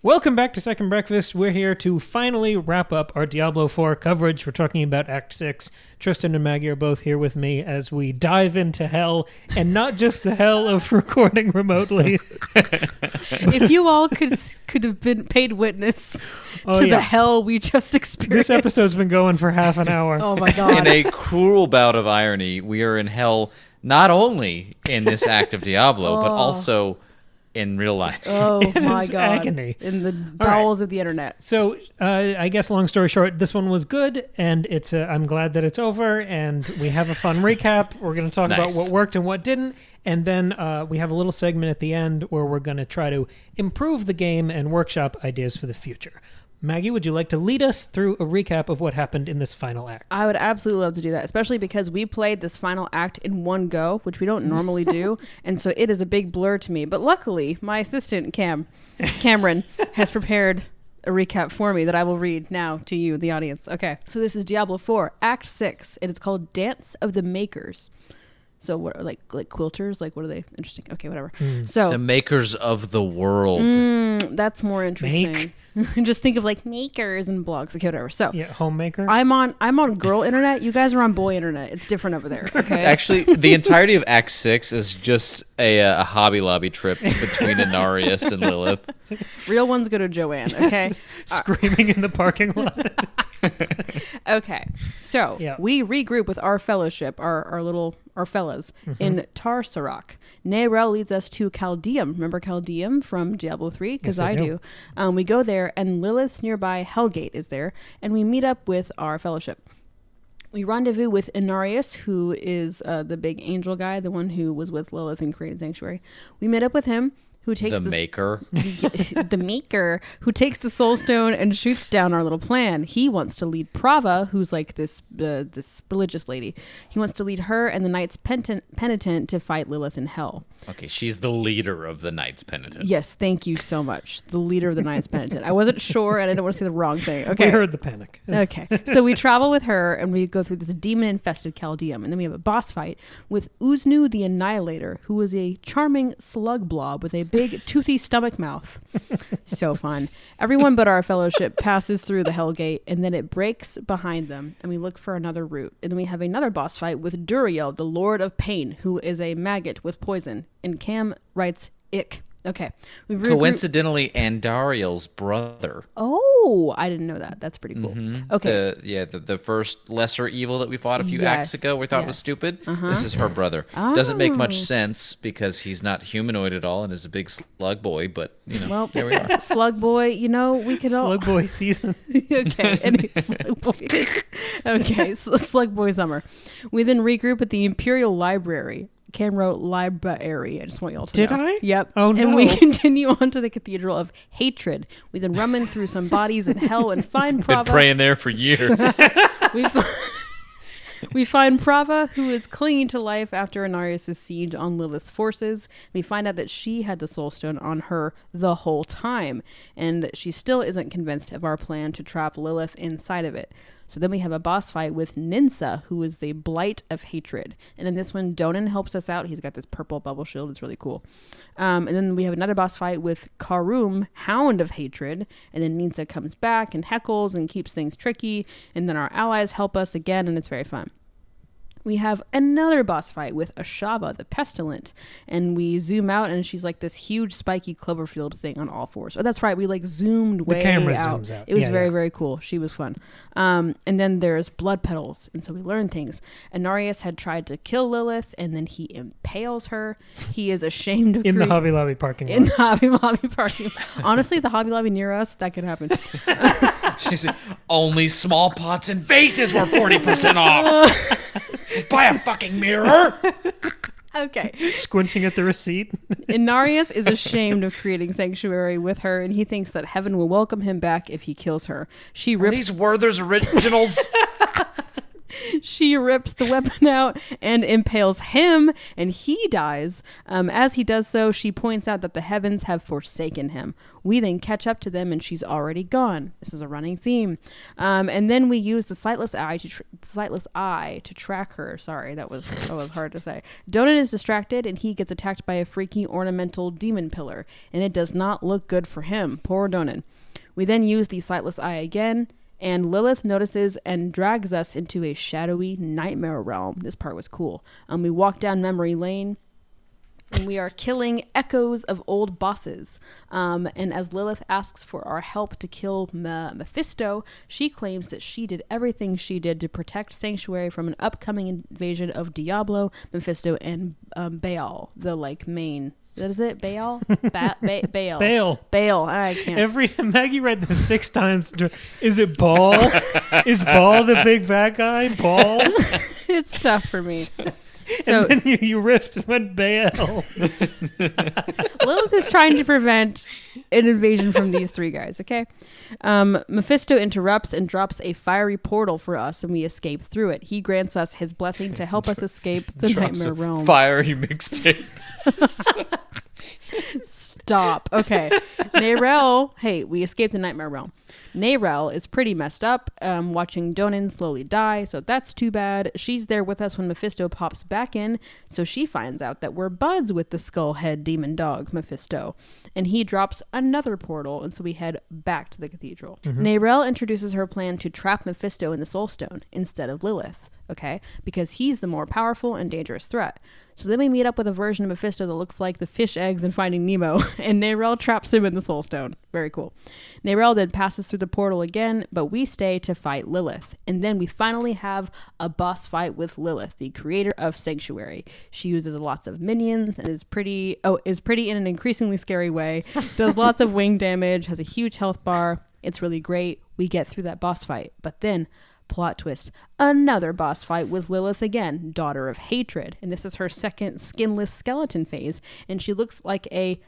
Welcome back to Second Breakfast. We're here to finally wrap up our Diablo 4 coverage. We're talking about Act 6. Tristan and Maggie are both here with me as we dive into hell, and not just the hell of recording remotely. If you all could have been paid witness to the hell we just experienced. This episode's been going for half an hour. Oh my God. In a cruel bout of irony, we are in hell not only in this act of Diablo, but also in real life. Oh my God. Agony. In the bowels of the internet. So I guess long story short, this one was good, and it's I'm glad that it's over, and we have a fun recap. We're going to talk about what worked and what didn't, and then we have a little segment at the end where we're going to try to improve the game and workshop ideas for the future. Maggie, would you like to lead us through a recap of what happened in this final act? I would absolutely love to do that, especially because we played this final act in one go, which we don't normally do, and so it is a big blur to me. But luckily, my assistant, Cameron, has prepared a recap for me that I will read now to you, the audience. Okay, so this is Diablo 4, Act 6, and it's called Dance of the Makers. So what, like quilters? Like, what are they? Interesting. Okay, whatever. So The makers of the world. that's more interesting. Just think of like makers and blogs. Okay, whatever. So Yeah, homemaker. I'm on girl internet. You guys are on boy internet. It's different over there. Okay. Actually, the entirety of Act 6 is just a Hobby Lobby trip between Inarius and Lilith. Real ones go to Joanne. Okay. Screaming in the parking lot. Okay. So we regroup with our fellowship, our fellas in Tar-Sarak. Neyrel leads us to Caldeum. Remember Caldeum from Diablo 3? Because Yes, I do. We go there, and Lilith's nearby Hellgate is there, and we meet up with our fellowship. We rendezvous with Inarius, who is the big angel guy, the one who was with Lilith and created Sanctuary. We met up with him, who takes the maker. the maker, who takes the soul stone and shoots down our little plan. He wants to lead Prava, who's like this religious lady. He wants to lead her and the Knights Penitent to fight Lilith in hell. Okay, she's the leader of the Knights Penitent. Yes, thank you so much. The leader of the Knights Penitent. I wasn't sure, and I didn't want to say the wrong thing. Okay, We heard the panic. Okay, so we travel with her, and we go through this demon-infested Caldeum, and then we have a boss fight with Uznu the Annihilator, who is a charming slug blob with a big, toothy stomach mouth. So fun. Everyone but our fellowship passes through the Hellgate, and then it breaks behind them, and we look for another route. And then we have another boss fight with Duriel, the Lord of Pain, who is a maggot with poison. And Cam writes, ick. Okay. Coincidentally, Andariel's brother. Oh, I didn't know that. That's pretty cool. Okay. The first lesser evil that we fought a few acts ago we thought was stupid. This is her brother. Doesn't make much sense because he's not humanoid at all and is a big slug boy, but, well, here we are. Slug boy, we could all... Slug boy season. Okay, any slug boy. Okay, slug boy summer. We then regroup at the Imperial Library. Cam wrote library. I just want y'all to know. Did I? Yep. Oh, no. And we continue on to the Cathedral of Hatred. We then run through some bodies in hell and find Prava. Been praying there for years. We find Prava, who is clinging to life after Inarius' siege on Lilith's forces. We find out that she had the Soul Stone on her the whole time, and she still isn't convinced of our plan to trap Lilith inside of it. So then we have a boss fight with Ninsa, who is the Blight of Hatred. And in this one, Donan helps us out. He's got this purple bubble shield. It's really cool. And then we have another boss fight with Karum, Hound of Hatred. And then Ninsa comes back and heckles and keeps things tricky. And then our allies help us again, and it's very fun. We have another boss fight with Ashaba, the Pestilent, and we zoom out, and she's like this huge spiky Cloverfield thing on all fours. Oh, that's right, we like zoomed way out. The camera zooms out. It was very cool. She was fun. And then there's Blood Petals, and so we learn things. Inarius had tried to kill Lilith, and then he impales her. He is ashamed of in the Hobby Lobby parking lot. In the Hobby Lobby parking lot. Honestly, the Hobby Lobby near us, that could happen. She said, only small pots and vases were 40% off. Buy a fucking mirror. Okay. Squinting at the receipt. Inarius is ashamed of creating Sanctuary with her, and he thinks that heaven will welcome him back if he kills her. She rips... Are these Werther's originals? She rips the weapon out and impales him, and he dies. As he does so, she points out that the heavens have forsaken him. We then catch up to them, and she's already gone. This is a running theme. And then we use the sightless eye to track her. Sorry, that was hard to say. Donan is distracted, and he gets attacked by a freaky ornamental demon pillar, and it does not look good for him. Poor Donan. We then use the sightless eye again, and Lilith notices and drags us into a shadowy nightmare realm. This part was cool. We walk down memory lane, and we are killing echoes of old bosses. And as Lilith asks for our help to kill Mephisto, she claims that she did everything she did to protect Sanctuary from an upcoming invasion of Diablo, Mephisto, and Baal, the main... What is it? Baal? Baal. Baal. I can't. Every time Maggie read this 6 times. Is it Baal? Is Baal the big bad guy? Baal? It's tough for me. So, and then you riffed and went Baal. Lilith is trying to prevent an invasion from these 3 guys, okay? Mephisto interrupts and drops a fiery portal for us, and we escape through it. He grants us his blessing to help us escape the nightmare realm. Fiery mixtape. Stop. Okay. Nerel, hey, we escaped the nightmare realm. Nerel is pretty messed up, watching Donan slowly die, so that's too bad. She's there with us when Mephisto pops back in, so she finds out that we're buds with the skull head demon dog, Mephisto. And he drops another portal, and so we head back to the cathedral. Nerel introduces her plan to trap Mephisto in the Soul Stone instead of Lilith. Okay, because he's the more powerful and dangerous threat. So then we meet up with a version of Mephisto that looks like the fish eggs in Finding Nemo, and Nerel traps him in the Soul Stone. Very cool. Nerel then passes through the portal again, but we stay to fight Lilith. And then we finally have a boss fight with Lilith, the creator of Sanctuary. She uses lots of minions and is pretty in an increasingly scary way, does lots of wing damage, has a huge health bar. It's really great. We get through that boss fight, but then... plot twist, another boss fight with Lilith again, Daughter of Hatred, and this is her second skinless skeleton phase, and she looks like a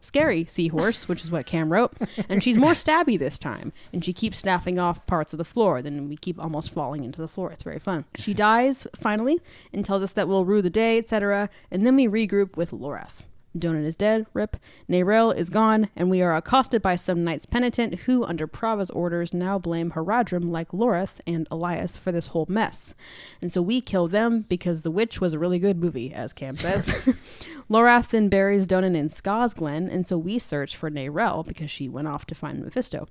scary seahorse, which is what Cam wrote, and she's more stabby this time, and she keeps snapping off parts of the floor, then we keep almost falling into the floor. It's very fun. She dies, finally, and tells us that we'll rue the day, etc., and then we regroup with Lorath. Donan is dead, rip. Nerel is gone, and we are accosted by some Knights Penitent who, under Prava's orders, now blame Haradrim like Lorath and Elias for this whole mess. And so we kill them because The Witch was a really good movie, as Cam says. Lorath then buries Donan in Ska's Glen, and so we search for Nerel because she went off to find Mephisto.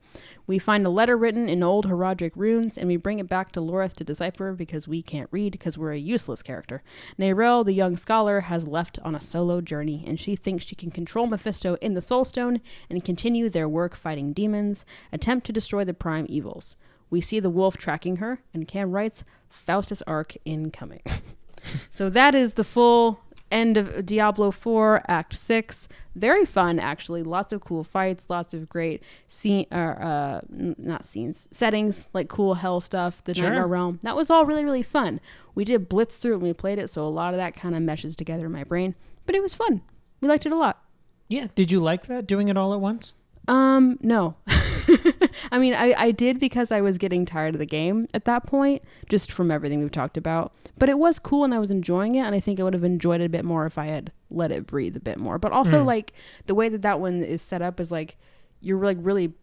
We find a letter written in old Haradric runes, and we bring it back to Lorath to decipher because we can't read because we're a useless character. Nerel, the young scholar, has left on a solo journey, and she thinks she can control Mephisto in the Soul Stone and continue their work fighting demons, attempt to destroy the prime evils. We see the wolf tracking her, and Cam writes, Faustus arc incoming. So that is the full end of Diablo 4 Act 6. Very fun, actually. Lots of cool fights, lots of great settings, like cool hell stuff, the Nightmare Realm. That was all really, really fun. We did blitz through it when we played it, so a lot of that kind of meshes together in my brain. But it was fun. We liked it a lot. Yeah. Did you like that, doing it all at once? No. I mean, I did because I was getting tired of the game at that point, just from everything we've talked about. But it was cool and I was enjoying it, and I think I would have enjoyed it a bit more if I had let it breathe a bit more. But also, like, the way that one is set up is, like, you're, like, really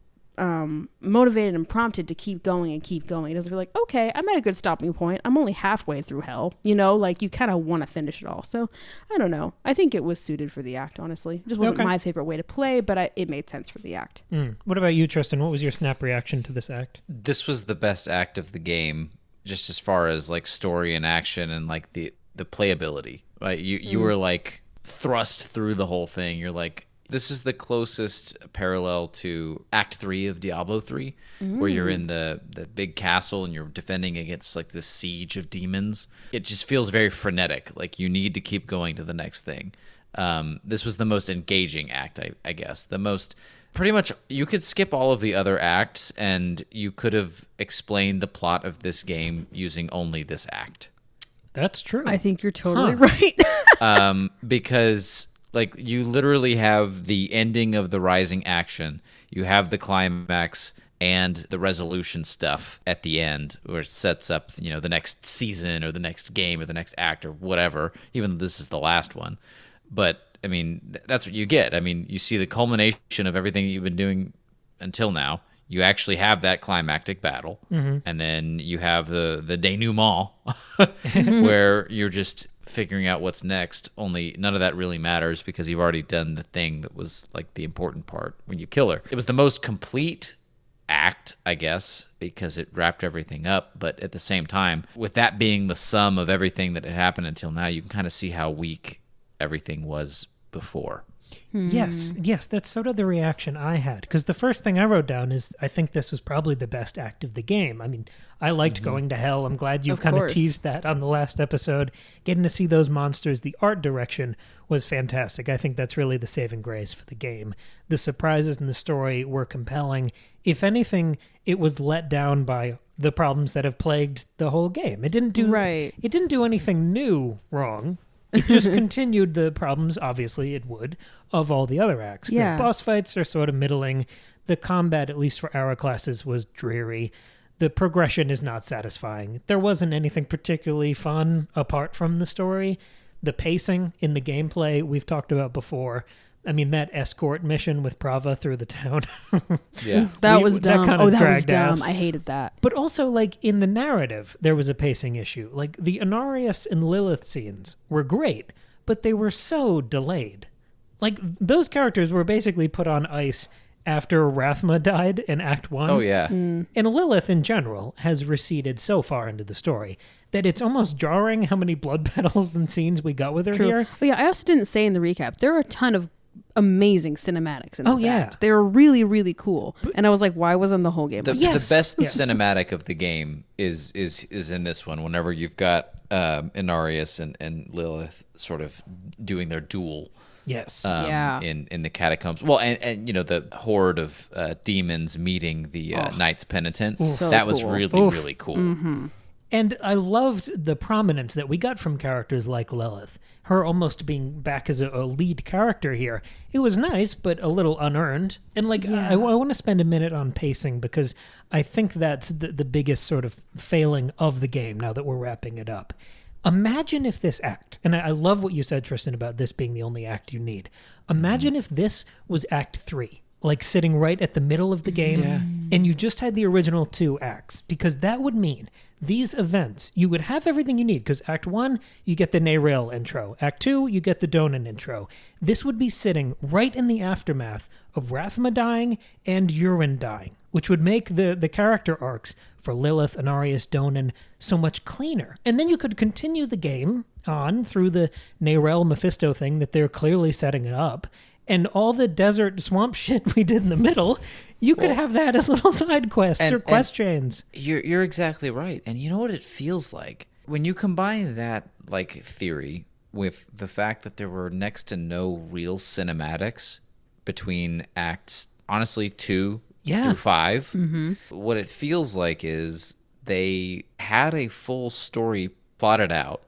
motivated and prompted to keep going and keep going. It doesn't feel like, okay, I'm at a good stopping point. I'm only halfway through hell. You know, like, you kind of want to finish it all. So, I don't know. I think it was suited for the act, honestly. It just wasn't my favorite way to play, but it made sense for the act. What about you, Tristan? What was your snap reaction to this act? This was the best act of the game, just as far as, like, story and action and, like, the playability. Right? You were, like, thrust through the whole thing. You're like, this is the closest parallel to Act 3 of Diablo 3, where you're in the big castle and you're defending against, like, this siege of demons. It just feels very frenetic. Like, you need to keep going to the next thing. This was the most engaging act, I guess. The most... Pretty much, you could skip all of the other acts, and you could have explained the plot of this game using only this act. That's true. I think you're totally right. Because... like, you literally have the ending of the rising action, you have the climax, and the resolution stuff at the end, where it sets up, the next season or the next game or the next act or whatever, even though this is the last one. But, I mean, that's what you get. I mean, you see the culmination of everything you've been doing until now. You actually have that climactic battle, and then you have the denouement where you're just figuring out what's next. Only none of that really matters because you've already done the thing that was like the important part when you kill her. It was the most complete act, I guess, because it wrapped everything up. But at the same time, with that being the sum of everything that had happened until now, you can kind of see how weak everything was before. Yes, that's sort of the reaction I had. Because the first thing I wrote down is, I think this was probably the best act of the game. I mean, I liked going to hell. I'm glad you kind of teased that on the last episode. Getting to see those monsters, the art direction was fantastic. I think that's really the saving grace for the game. The surprises in the story were compelling. If anything, it was let down by the problems that have plagued the whole game. It didn't do anything new wrong. It just continued the problems, obviously it would, of all the other acts. Yeah. The boss fights are sort of middling. The combat, at least for our classes, was dreary. The progression is not satisfying. There wasn't anything particularly fun apart from the story. The pacing in the gameplay we've talked about before. I mean, that escort mission with Prava through the town. Yeah. That was dumb. That was dumb. Ass. I hated that. But also, like, in the narrative, there was a pacing issue. Like, the Inarius and Lilith scenes were great, but they were so delayed. Like, those characters were basically put on ice after Rathma died in Act 1. Oh, yeah. And Lilith, in general, has receded so far into the story that it's almost jarring how many blood battles and scenes we got with her here. Oh, yeah, I also didn't say in the recap, there are a ton of amazing cinematics in this act. They were really, really cool. And I was like, why wasn't the whole game? The best cinematic of the game is in this one, whenever you've got Inarius and Lilith sort of doing their duel. Yes. In the catacombs. Well, and the horde of demons meeting the Knights Penitent. That was really, really cool. Mm-hmm. And I loved the prominence that we got from characters like Lilith. Her almost being back as a lead character here. It was nice, but a little unearned. And I want to spend a minute on pacing because I think that's the biggest sort of failing of the game now that we're wrapping it up. Imagine if this act, and I love what you said, Tristan, about this being the only act you need. Imagine if this was Act 3, like sitting right at the middle of the game, and you just had the original 2 acts, because that would mean these events, you would have everything you need, because Act 1, you get the Neyril intro. Act 2, you get the Donan intro. This would be sitting right in the aftermath of Rathma dying and Urin dying, which would make the character arcs for Lilith, Inarius, Donan so much cleaner. And then you could continue the game on through the Neyril Mephisto thing that they're clearly setting it up. And all the desert swamp shit we did in the middle, you could have that as little side quests or quest chains. You're exactly right. And you know what it feels like? When you combine that theory with the fact that there were next to no real cinematics between acts, honestly, 2 through 5, what it feels like is they had a full story plotted out,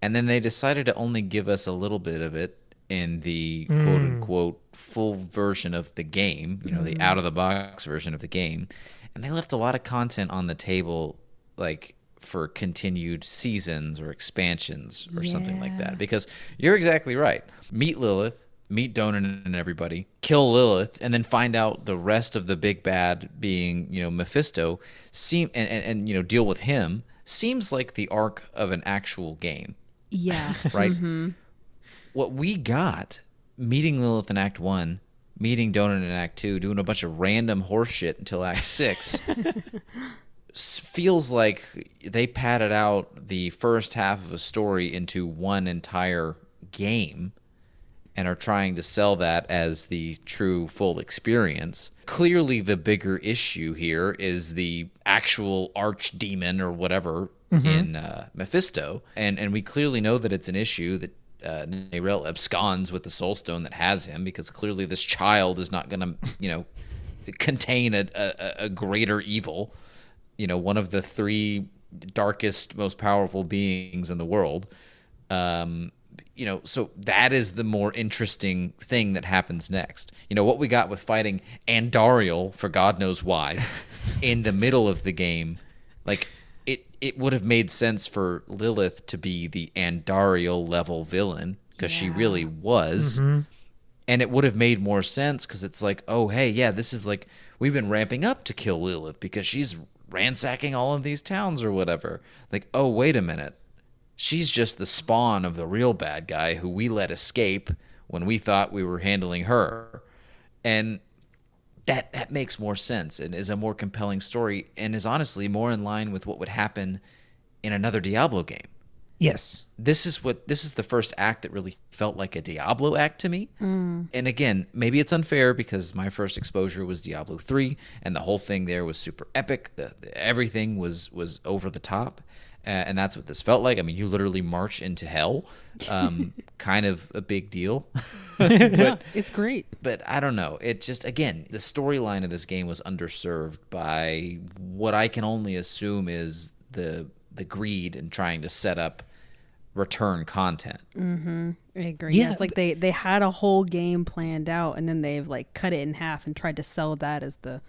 and then they decided to only give us a little bit of it in the quote-unquote full version of the game, the out-of-the-box version of the game. And they left a lot of content on the table, for continued seasons or expansions or something like that. Because you're exactly right. Meet Lilith, meet Donan and everybody, kill Lilith, and then find out the rest of the big bad being, Mephisto, and deal with him, seems like the arc of an actual game. Yeah. Right? What we got, meeting Lilith in Act 1, meeting Donan in Act 2, doing a bunch of random horse shit until Act 6, feels like they padded out the first half of a story into one entire game and are trying to sell that as the true full experience. Clearly the bigger issue here is the actual archdemon or whatever in Mephisto. And we clearly know that it's an issue that Neyril absconds with the soul stone that has him, because clearly this child is not going to, contain a greater evil, one of the 3 darkest, most powerful beings in the world. So that is the more interesting thing that happens next. What we got with fighting Andariel, for God knows why, in the middle of the game, like it would have made sense for Lilith to be the Andariel level villain, because she really was. Mm-hmm. And it would have made more sense because it's like, oh, hey, yeah, this is like, we've been ramping up to kill Lilith because she's ransacking all of these towns or whatever. Like, oh, wait a minute. She's just the spawn of the real bad guy who we let escape when we thought we were handling her. And that makes more sense and is a more compelling story and is honestly more in line with what would happen in another Diablo game. Yes. This is the first act that really felt like a Diablo act to me. And again, maybe it's unfair because my first exposure was Diablo 3 and the whole thing there was super epic. Everything was over the top. And that's what this felt like. I mean, you literally march into hell. Kind of a big deal. But, it's great. But I don't know. It just, again, the storyline of this game was underserved by what I can only assume is the greed and trying to set up return content. Mm-hmm. I agree. Yeah, it's like they had a whole game planned out and then they've like cut it in half and tried to sell that as the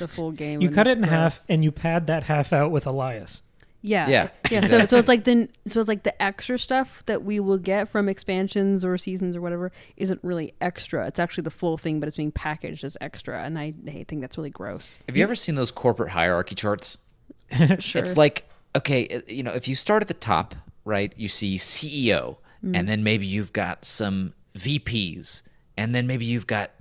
full game. You cut it in half and you pad that half out with Elias. Yeah. Exactly. So it's like the extra stuff that we will get from expansions or seasons or whatever isn't really extra. It's actually the full thing, but it's being packaged as extra, and I think that's really gross. Have you ever seen those corporate hierarchy charts? Sure. It's like, okay, if you start at the top, right, you see CEO, and then maybe you've got some VPs, and then maybe you've got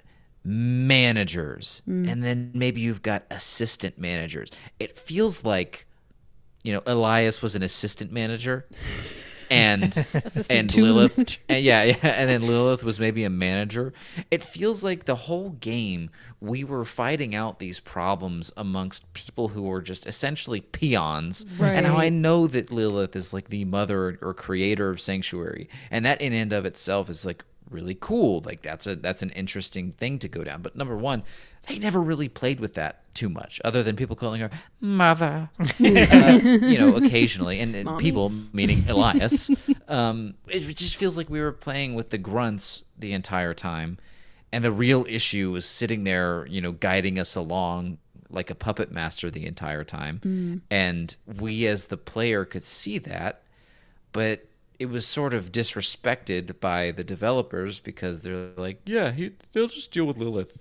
managers, and then maybe you've got assistant managers. It feels like, Elias was an assistant manager, and Lilith, and then Lilith was maybe a manager. It feels like the whole game we were fighting out these problems amongst people who were just essentially peons. Right. And now I know that Lilith is like the mother or creator of Sanctuary, and that in and of itself is like really cool. Like that's an interesting thing to go down. But number one, they never really played with that too much, other than people calling her mother, occasionally, and people, meaning Elias. It just feels like we were playing with the grunts the entire time, and the real issue was sitting there, guiding us along like a puppet master the entire time. And we as the player could see that, but it was sort of disrespected by the developers because they're like, they'll just deal with Lilith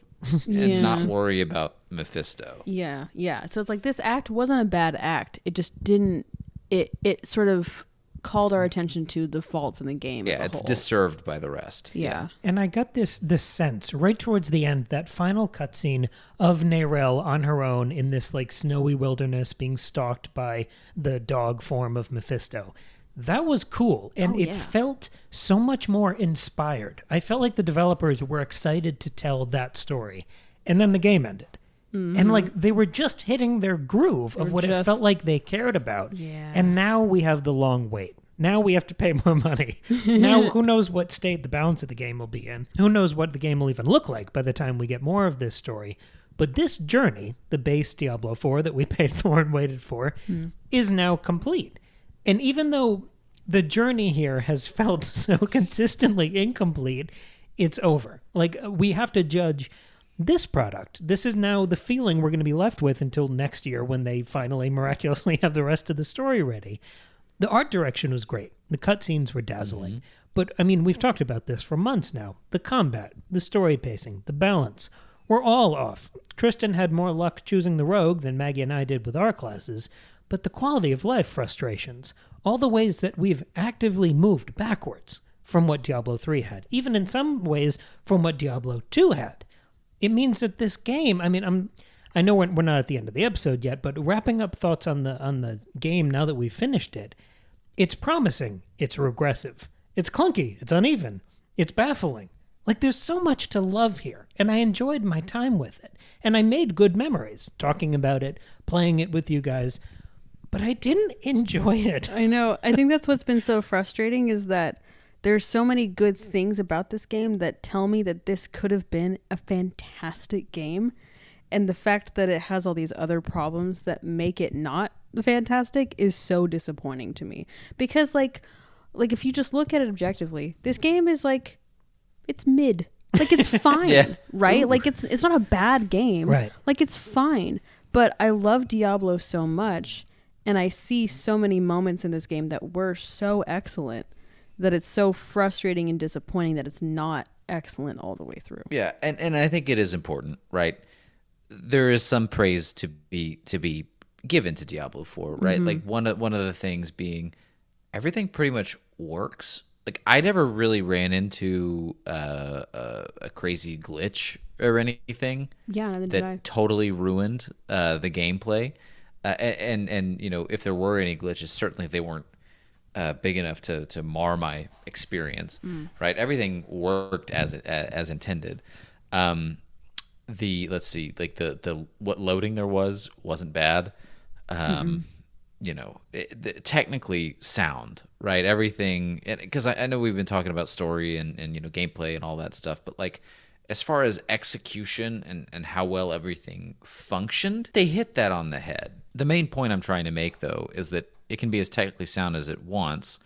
and not worry about Mephisto. Yeah. So it's like this act wasn't a bad act. It just didn't. It sort of called our attention to the faults in the game. Yeah, as a it's whole. deserved by the rest. Yeah. And I got this sense right towards the end, that final cutscene of Neyrelle on her own in this like snowy wilderness being stalked by the dog form of Mephisto. That was cool, and it felt so much more inspired. I felt like the developers were excited to tell that story, and then the game ended. And like they were just hitting their groove of what it felt like they cared about. Yeah. And now we have the long wait. Now we have to pay more money. Now who knows what state the balance of the game will be in. Who knows what the game will even look like by the time we get more of this story. But this journey, the base Diablo 4 that we paid for and waited for, is now complete. And even though the journey here has felt so consistently incomplete, it's over. Like, we have to judge this product. This is now the feeling we're going to be left with until next year when they finally miraculously have the rest of the story ready. The art direction was great. The cutscenes were dazzling. But, I mean, we've talked about this for months now. The combat, the story pacing, the balance, were all off. Tristan had more luck choosing the rogue than Maggie and I did with our classes, but the quality of life frustrations, all the ways that we've actively moved backwards from what Diablo 3 had, even in some ways from what Diablo 2 had. It means that this game, I mean, I know we're not at the end of the episode yet, but wrapping up thoughts on the game now that we've finished it, it's promising, it's regressive, it's clunky, it's uneven, it's baffling. Like, there's so much to love here, and I enjoyed my time with it, and I made good memories talking about it, playing it with you guys, but I didn't enjoy it. I know. I think that's what's been so frustrating is that there's so many good things about this game that tell me that this could have been a fantastic game. And the fact that it has all these other problems that make it not fantastic is so disappointing to me. Because, like like if you just look at it objectively, this game is like, it's mid. Like it's fine, right? Ooh. Like it's not a bad game. Right. Like it's fine. But I love Diablo so much, and I see so many moments in this game that were so excellent that it's so frustrating and disappointing that it's not excellent all the way through. Yeah, and I think it is important, right? There is some praise to be given to Diablo 4, right? Like one of the things being everything pretty much works. Like I never really ran into a crazy glitch or anything that totally ruined the gameplay. And you know, if there were any glitches, certainly they weren't big enough to mar my experience. Right? Everything worked as intended. Let's see, like the what loading there wasn't bad. You know, technically sound, right? Everything, because I know we've been talking about story and you know, gameplay and all that stuff, but like as far as execution and how well everything functioned, they hit that on the head. The main point I'm trying to make, though, is that it can be as technically sound as it wants,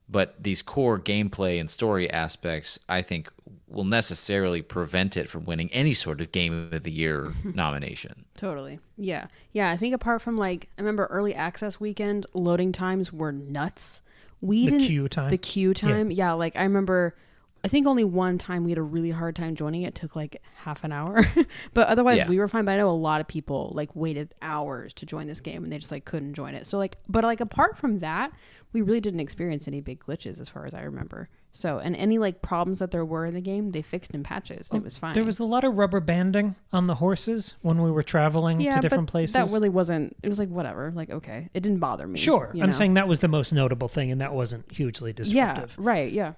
but these core gameplay and story aspects, I think, will necessarily prevent it from winning any sort of Game of the Year nomination. Totally. Yeah. Yeah, I think apart from like, I remember early access weekend, loading times were nuts. The queue time. Yeah, like I remember, I think only one time we had a really hard time joining it. It took like half an hour. But otherwise we were fine. But I know a lot of people like waited hours to join this game and they just like couldn't join it. So like, but like apart from that, we really didn't experience any big glitches as far as I remember. So, and any like problems that there were in the game, they fixed in patches. It was fine. There was a lot of rubber banding on the horses when we were traveling to different places. That really wasn't, it was like whatever, like okay. It didn't bother me. Sure. I'm saying that was the most notable thing and that wasn't hugely disruptive. Yeah, right, yeah.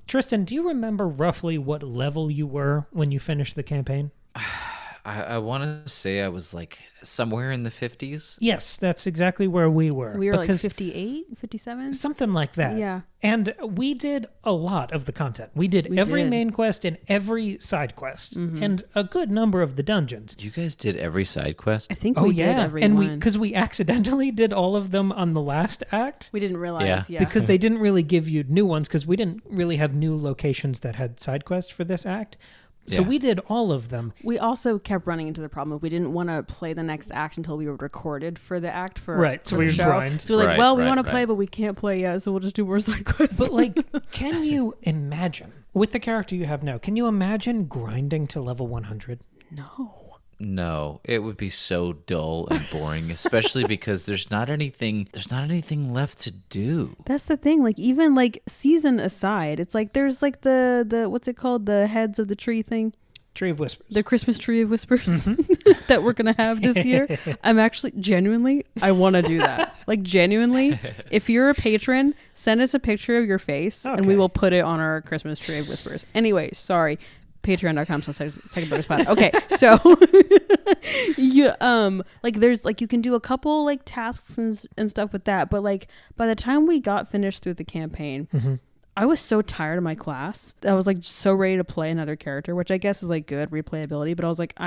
Tristan, do you remember roughly what level you were when you finished the campaign? I want to say I was like somewhere in the 50s. Yes, that's exactly where we were. We were like 58, 57? Something like that. Yeah. And we did a lot of the content. We did every main quest and every side quest and a good number of the dungeons. You guys did every side quest? I think we did every one. And because we accidentally did all of them on the last act. We didn't realize, Because they didn't really give you new ones because we didn't really have new locations that had side quests for this act. So we did all of them. We also kept running into the problem of we didn't want to play the next act until we were recorded for the act for so we would grind. So we're like, we want to play, but we can't play yet, so we'll just do more side quests. But like, can you imagine, with the character you have now, can you imagine grinding to level 100? No, it would be so dull and boring, especially because there's not anything left to do. That's the thing. Like even like season aside, it's like there's like the what's it called? The heads of the tree thing. Tree of Whispers. The Christmas Tree of Whispers that we're going to have this year. I'm actually genuinely, I want to do that. Like genuinely, if you're a patron, send us a picture of your face and we will put it on our Christmas Tree of Whispers. Anyway, sorry. Patreon.com/secondbreakfastpod. Okay, so you like there's like you can do a couple like tasks and stuff with that, but like by the time we got finished through the campaign, I was so tired of my class. I was like so ready to play another character, which I guess is like good replayability, but I was like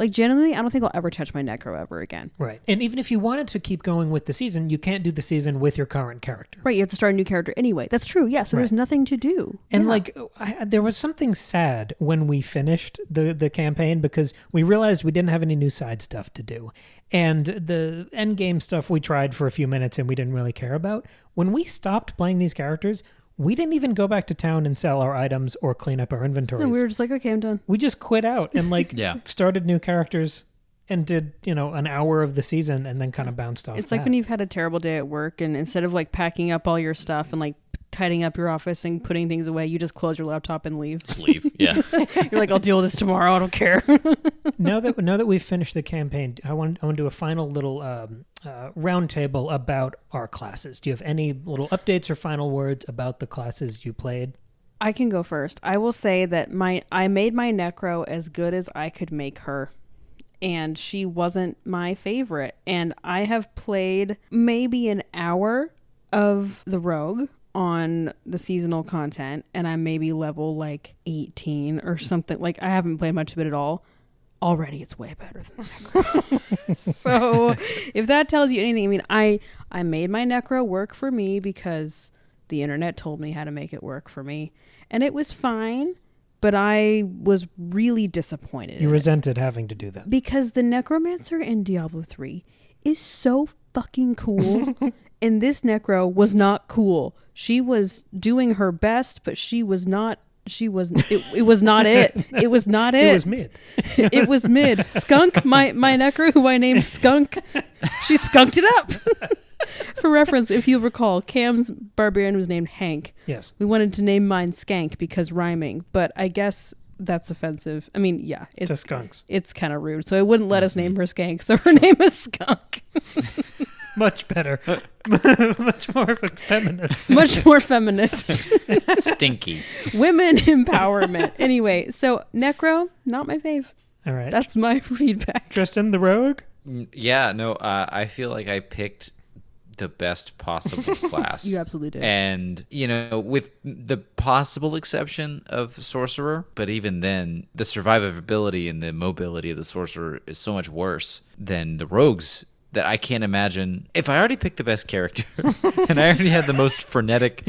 genuinely, I don't think I'll ever touch my necro ever again. Right. And even if you wanted to keep going with the season, you can't do the season with your current character. Right. You have to start a new character anyway. That's true. Yeah. So there's nothing to do. And like, there was something sad when we finished the campaign because we realized we didn't have any new side stuff to do. And the end game stuff we tried for a few minutes and we didn't really care about. When we stopped playing these characters, we didn't even go back to town and sell our items or clean up our inventories. No, we were just like, okay, I'm done. We just quit out and like started new characters and did, an hour of the season and then kind of bounced off. It's like when you've had a terrible day at work and instead of like packing up all your stuff and like tidying up your office and putting things away, you just close your laptop and leave. Just leave, yeah. You're like, I'll deal with this tomorrow. I don't care. Now that we've finished the campaign, I want to do a final little roundtable about our classes. Do you have any little updates or final words about the classes you played? I can go first. I will say that I made my Necro as good as I could make her. And she wasn't my favorite. And I have played maybe an hour of the Rogue on the seasonal content, and I'm maybe level like 18 or something. Like I haven't played much of it at all. Already it's way better than Necro. So if that tells you anything, I mean, I made my Necro work for me because The internet told me how to make it work for me. And it was fine, but I was really disappointed. You resented having to do that. Because the necromancer in Diablo 3 is so fucking cool. And this necro was not cool. She was doing her best, but it was not it. It was not it. It was mid. It was mid. Skunk, my necro who I named Skunk, she skunked it up. For reference, if you recall, Cam's barbarian was named Hank. Yes. We wanted to name mine Skank because rhyming, but I guess that's offensive. I mean, yeah. It's to skunks. It's kind of rude. So it wouldn't let us name her Skank, so her name is Skunk. Much better. Much more feminist. Much more feminist. Stinky. Women empowerment. Anyway, so Necro, not my fave. All right. That's my feedback. Tristan, the rogue? Yeah, no, I feel like I picked the best possible class. You absolutely did. And, with the possible exception of Sorcerer, but even then, the survivability and the mobility of the Sorcerer is so much worse than the Rogues that I can't imagine. If I already picked the best character and I already had the most frenetic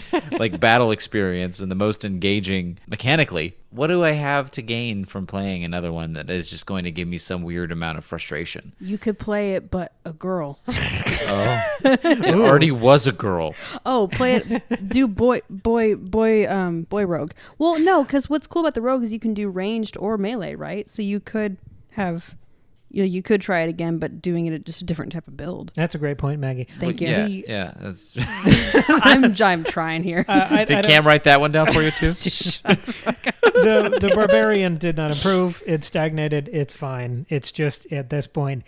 battle experience and the most engaging mechanically, what do I have to gain from playing another one that is just going to give me some weird amount of frustration? You could play it, but a girl. Oh, it already was a girl. Oh, play it. Do boy rogue. Well, no, because what's cool about the rogue is you can do ranged or melee, right? So you could have. You could try it again, but doing it at just a different type of build. That's a great point, Maggie. Thank you. Yeah. That's I'm trying here. Did Cam write that one down for you too? The barbarian did not improve. It stagnated. It's fine. It's just at this point,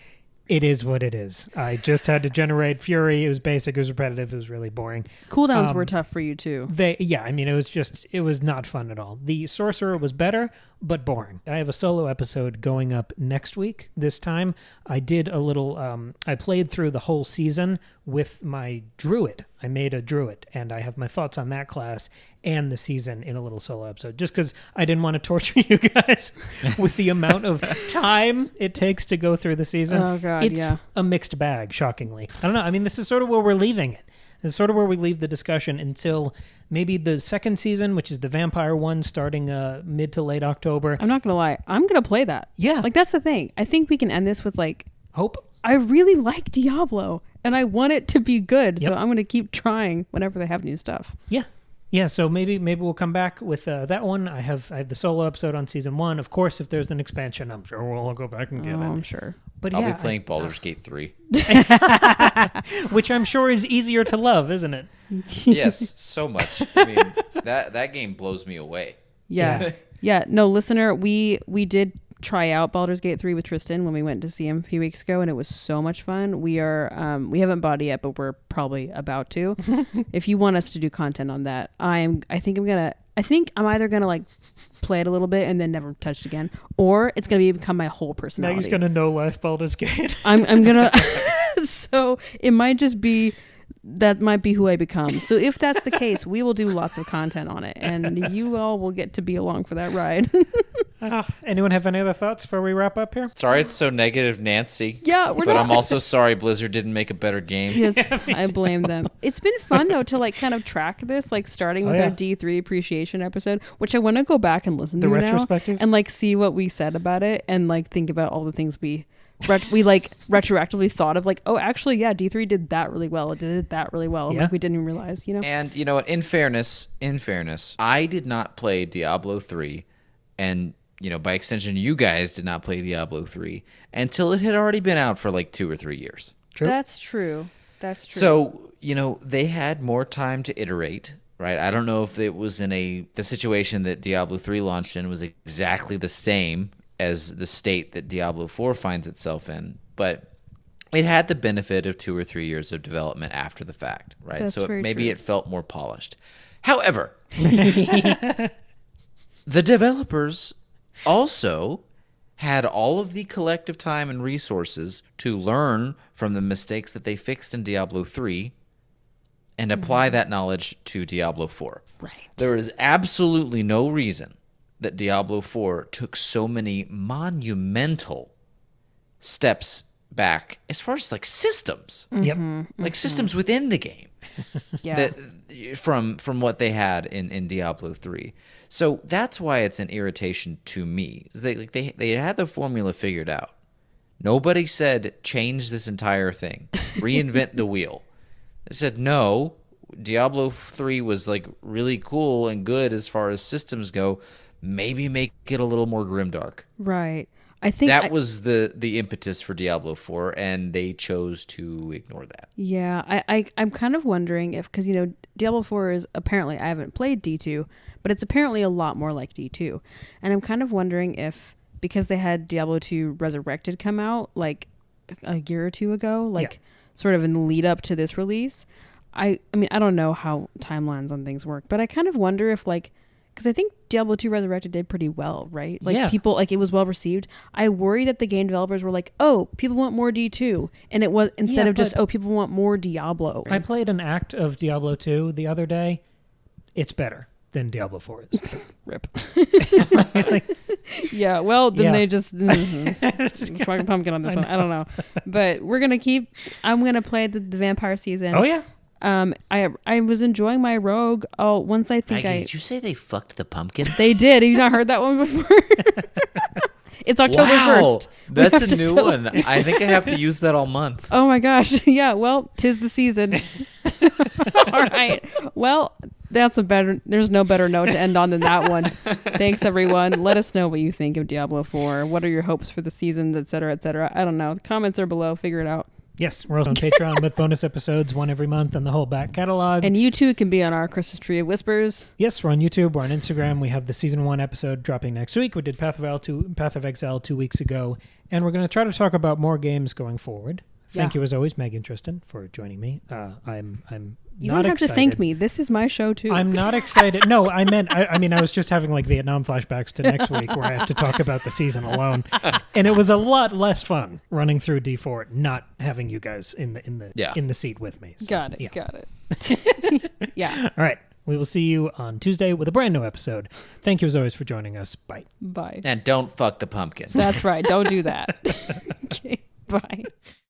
it is what it is. I just had to generate fury. It was basic. It was repetitive. It was really boring. Cooldowns were tough for you too. It was not fun at all. The sorcerer was better, but boring. I have a solo episode going up next week. This time, I did a little. I played through the whole season with my druid. I made a druid, and I have my thoughts on that class and the season in a little solo episode. Just because I didn't want to torture you guys with the amount of time it takes to go through the season. Oh God, it's a mixed bag. Shockingly, I don't know. I mean, this is sort of where we're leaving it. This is sort of where we leave the discussion until maybe the second season, which is the vampire one, starting mid to late October. I'm not gonna lie. I'm gonna play that. Yeah, that's the thing. I think we can end this with hope. I really like Diablo, and I want it to be good. Yep. So I'm gonna keep trying whenever they have new stuff. Yeah. So maybe we'll come back with that one. I have the solo episode on season 1. Of course, if there's an expansion, I'm sure we'll go back and get it. I'm sure. But I'll be playing Baldur's Gate 3. Which I'm sure is easier to love, isn't it? Yes, so much. I mean, that game blows me away. Yeah. No, listener, we did try out Baldur's Gate 3 with Tristan when we went to see him a few weeks ago, and it was so much fun. We haven't bought it yet, but we're probably about to. If you want us to do content on that, I think I'm either gonna play it a little bit and then never touch it again, or it's gonna become my whole personality. Maggie's gonna no life Baldur's Gate. I'm gonna. So it might just be. That might be who I become. So if that's the case, we will do lots of content on it, and you all will get to be along for that ride. Anyone have any other thoughts before we wrap up here? Sorry it's so negative, Nancy. Yeah, but I'm also sorry Blizzard didn't make a better game. Yes, I blame them. It's been fun though to kind of track this, starting with our D3 appreciation episode, which I want to go back and listen to the retrospective now, and see what we said about it, and think about all the things we retroactively thought of, oh, actually, yeah, D3 did that really well. It did that really well. Yeah. We didn't even realize, And you know what? In fairness, I did not play Diablo 3, and by extension, you guys did not play Diablo 3 until it had already been out for 2 or 3 years. True. That's true. So they had more time to iterate. Right, I don't know if it was in the situation that Diablo 3 launched in was exactly the same as the state that Diablo 4 finds itself in, but it had the benefit of 2 or 3 years of development after the fact, right? That's so maybe it felt more polished. However, the developers also had all of the collective time and resources to learn from the mistakes that they fixed in Diablo 3 and apply that knowledge to Diablo 4. Right. There is absolutely no reason that Diablo 4 took so many monumental steps back as far as like systems. Yep. Like systems within the game. Yeah. From what they had in Diablo 3. So that's why it's an irritation to me. They had the formula figured out. Nobody said change this entire thing, reinvent the wheel. They said no. Diablo 3 was like really cool and good as far as systems go. Maybe make it a little more grimdark. Right. I think that was the impetus for Diablo 4, and they chose to ignore that. Yeah, I'm kind of wondering if, because, you know, Diablo 4 is apparently, I haven't played D2, but it's apparently a lot more like D2. And I'm kind of wondering if, because they had Diablo 2 Resurrected come out like a year or two ago, like sort of in the lead up to this release. I mean, I don't know how timelines on things work, but I kind of wonder if, like, because I think Diablo 2 Resurrected did pretty well, right? Like, people, like, it was well received. I worry that the game developers were like, oh, people want more D2. And it was, instead of just, oh, people want more Diablo. I played an act of Diablo 2 the other day. It's better than Diablo 4 is. Rip. Yeah, well, then they just fucking pumpkin on this one. I don't know. But I'm going to play the vampire season. Oh, yeah. I was enjoying my rogue. Oh, once I think Maggie, did you say they fucked the pumpkin? They did. Have you not heard that one before? It's October 1st. That's a new one. I think I have to use that all month. Oh my gosh. Yeah, well, 'tis the season. All right. Well, there's no better note to end on than that one. Thanks, everyone. Let us know what you think of Diablo 4. What are your hopes for the seasons, et cetera, et cetera. I don't know. The comments are below. Figure it out. Yes, we're also on Patreon with bonus episodes, one every month, and the whole back catalog. And you too can be on our Christmas Tree of Whispers. Yes, we're on YouTube. We're on Instagram. We have the season 1 episode dropping next week. We did Path of Exile 2 weeks ago, and we're going to try to talk about more games going forward. Thank you, as always, Meg and Tristan, for joining me. I'm You not don't have excited. to thank me. This is my show too. I'm not excited. No, I meant, I mean, I was just having like Vietnam flashbacks to next week where I have to talk about the season alone. And it was a lot less fun running through D4, not having you guys in the seat with me. So, got it. Yeah. All right. We will see you on Tuesday with a brand new episode. Thank you as always for joining us. Bye. Bye. And don't fuck the pumpkin. That's right. Don't do that. Okay. Bye.